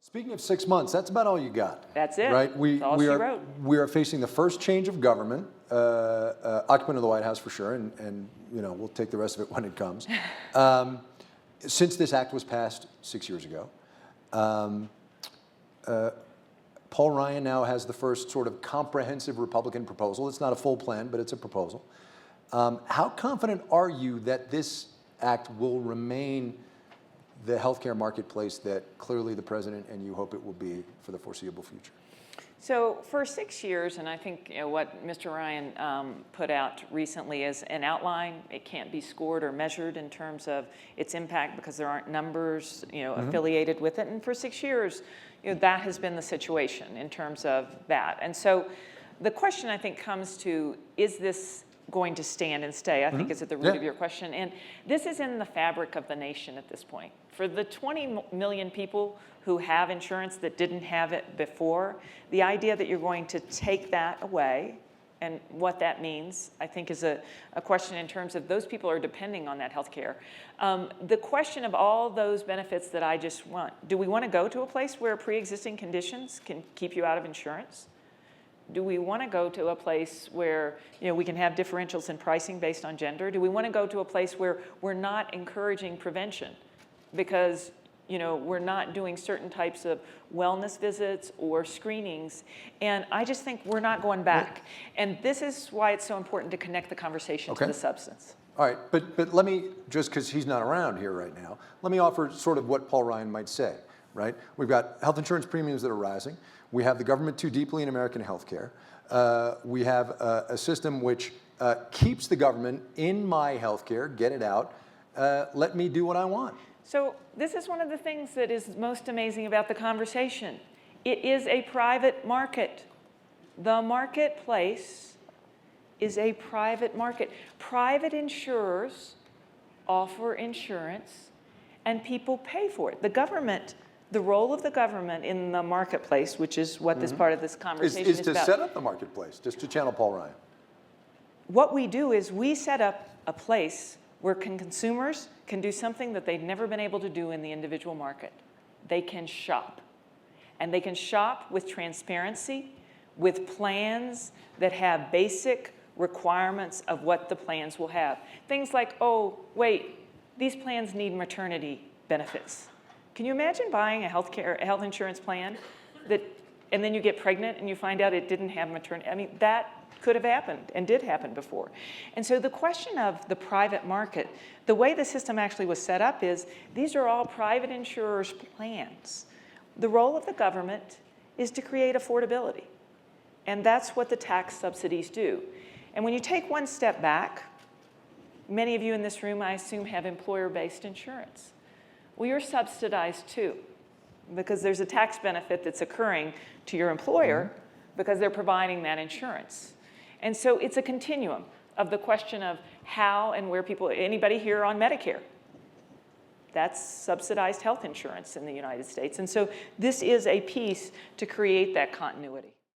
Speaking of 6 months, that's about all you got. That's it. Right? That's all she wrote. We are facing the first change of government, occupant of the White House for sure, and we'll take the rest of it when it comes. Since this act was passed 6 years ago, Paul Ryan now has the first sort of comprehensive Republican proposal. It's not a full plan, but it's a proposal. How confident are you that this act will remain the healthcare marketplace that clearly the president and you hope it will be for the foreseeable future? So for 6 years, and I think what Mr. Ryan put out recently is an outline. It can't be scored or measured in terms of its impact because there aren't numbers affiliated with it. And for 6 years, that has been the situation in terms of that. And so the question I think comes to, is this going to stand and stay, I think is at the root of your question. And this is in the fabric of the nation at this point. For the 20 million people who have insurance that didn't have it before, the idea that you're going to take that away and what that means, I think is a question in terms of those people are depending on that health care. The question of all those benefits that I just want, do we want to go to a place where pre-existing conditions can keep you out of insurance? Do we want to go to a place where we can have differentials in pricing based on gender? Do we want to go to a place where we're not encouraging prevention because we're not doing certain types of wellness visits or screenings? And I just think we're not going back. And this is why it's so important to connect the conversation to the substance. All right, but let me, just because he's not around here right now, let me offer sort of what Paul Ryan might say, right? We've got health insurance premiums that are rising. We have the government too deeply in American healthcare. We have a system which keeps the government in my healthcare, get it out, let me do what I want. So this is one of the things that is most amazing about the conversation. It is a private market. The marketplace is a private market. Private insurers offer insurance and people pay for it. The government, the role of the government in the marketplace, which is what this part of this conversation is to about. Set up the marketplace, just to channel Paul Ryan. What we do is we set up a place where consumers can do something that they've never been able to do in the individual market. They can shop. And they can shop with transparency, with plans that have basic requirements of what the plans will have. Things like, oh, wait, these plans need maternity benefits. Can you imagine buying a health insurance plan and then you get pregnant and you find out it didn't have maternity? I mean, that could have happened and did happen before. And so the question of the private market, the way the system actually was set up is these are all private insurers' plans. The role of the government is to create affordability. And that's what the tax subsidies do. And when you take one step back, many of you in this room, I assume, have employer-based insurance. Well, you're subsidized too, because there's a tax benefit that's occurring to your employer because they're providing that insurance. And so it's a continuum of the question of how and where people, anybody here on Medicare? That's subsidized health insurance in the United States. And so this is a piece to create that continuity.